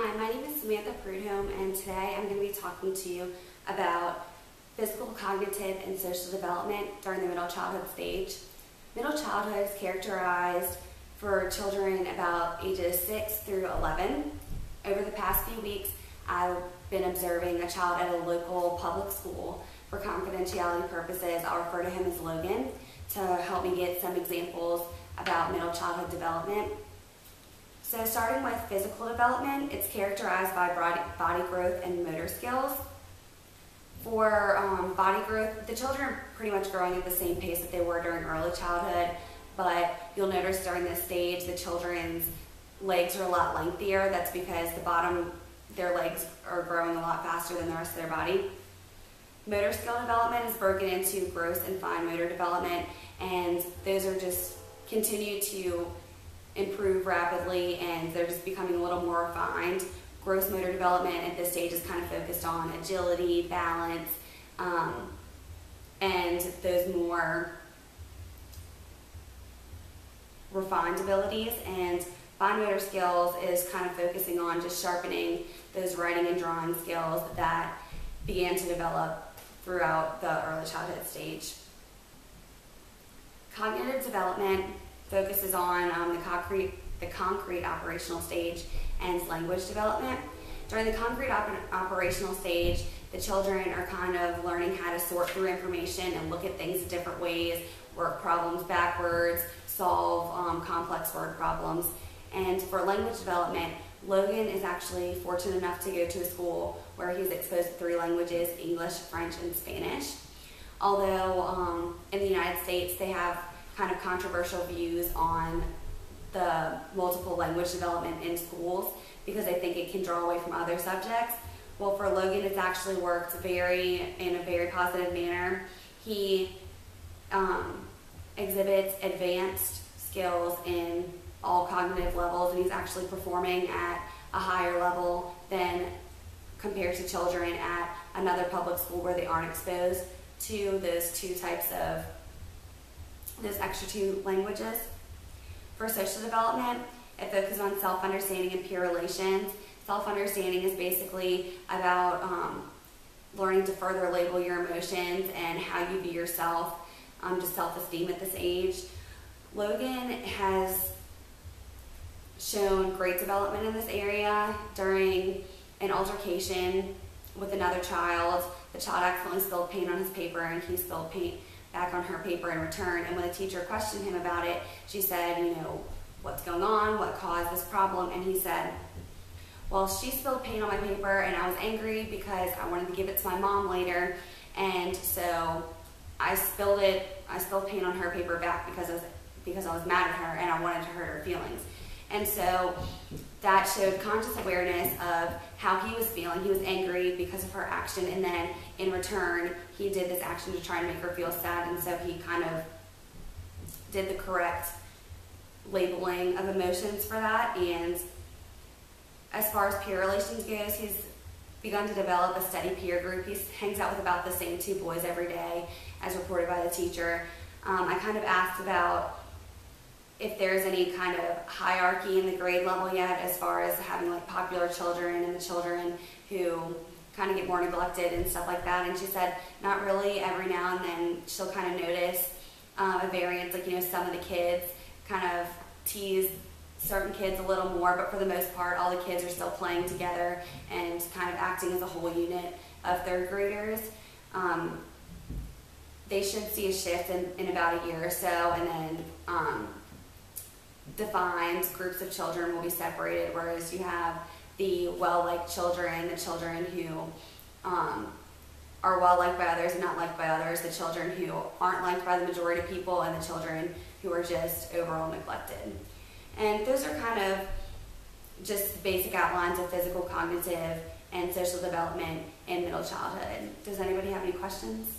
Hi, my name is Samantha Prudhomme, and today I'm going to be talking to you about physical, cognitive, and social development during the middle childhood stage. Middle childhood is characterized for children about ages 6 through 11. Over the past few weeks, I've been observing a child at a local public school. For confidentiality purposes, I'll refer to him as Logan to help me get some examples about middle childhood development. So starting with physical development, it's characterized by body growth and motor skills. For body growth, the children are pretty much growing at the same pace that they were during early childhood, but you'll notice during this stage the children's legs are a lot lengthier. That's because their legs are growing a lot faster than the rest of their body. Motor skill development is broken into gross and fine motor development, and those are just continue to improve rapidly, and they're just becoming a little more refined. Gross motor development at this stage is kind of focused on agility, balance, and those more refined abilities. And fine motor skills is kind of focusing on just sharpening those writing and drawing skills that began to develop throughout the early childhood stage. Cognitive development focuses on the concrete operational stage and language development. During the concrete operational stage, the children are kind of learning how to sort through information and look at things in different ways, work problems backwards, solve complex word problems. And for language development, Logan is actually fortunate enough to go to a school where he's exposed to 3 languages, English, French, and Spanish. Although in the United States they have kind of controversial views on the multiple language development in schools because they think it can draw away from other subjects. Well, for Logan, it's actually worked in a very positive manner. He exhibits advanced skills in all cognitive levels, and he's actually performing at a higher level than compared to children at another public school where they aren't exposed to those extra 2 languages. For social development, it focuses on self-understanding and peer relations. Self-understanding is basically about learning to further label your emotions and how you view yourself, just self-esteem at this age. Logan has shown great development in this area. During an altercation with another child, the child accidentally spilled paint on his paper, and he spilled paint back on her paper in return. And when the teacher questioned him about it, she said, what's going on? What caused this problem? And he said, well, she spilled paint on my paper, and I was angry because I wanted to give it to my mom later, and so I spilled paint on her paper back because I was mad at her and I wanted to hurt her feelings. And so that showed conscious awareness of how he was feeling. He was angry because of her action, and then in return, he did this action to try and make her feel sad, and so he kind of did the correct labeling of emotions for that. And as far as peer relations goes, he's begun to develop a steady peer group. He hangs out with about the same 2 boys every day, as reported by the teacher. I kind of asked about if there's any kind of hierarchy in the grade level yet, as far as having like popular children and the children who kind of get more neglected and stuff like that. And she said, not really. Every now and then she'll kind of notice a variance, like, some of the kids kind of tease certain kids a little more, but for the most part, all the kids are still playing together and kind of acting as a whole unit of 3rd graders. They should see a shift in about a year or so, and then defined groups of children will be separated, whereas you have the well-liked children, the children who are well-liked by others and not liked by others, the children who aren't liked by the majority of people, and the children who are just overall neglected. And those are kind of just basic outlines of physical, cognitive, and social development in middle childhood. Does anybody have any questions?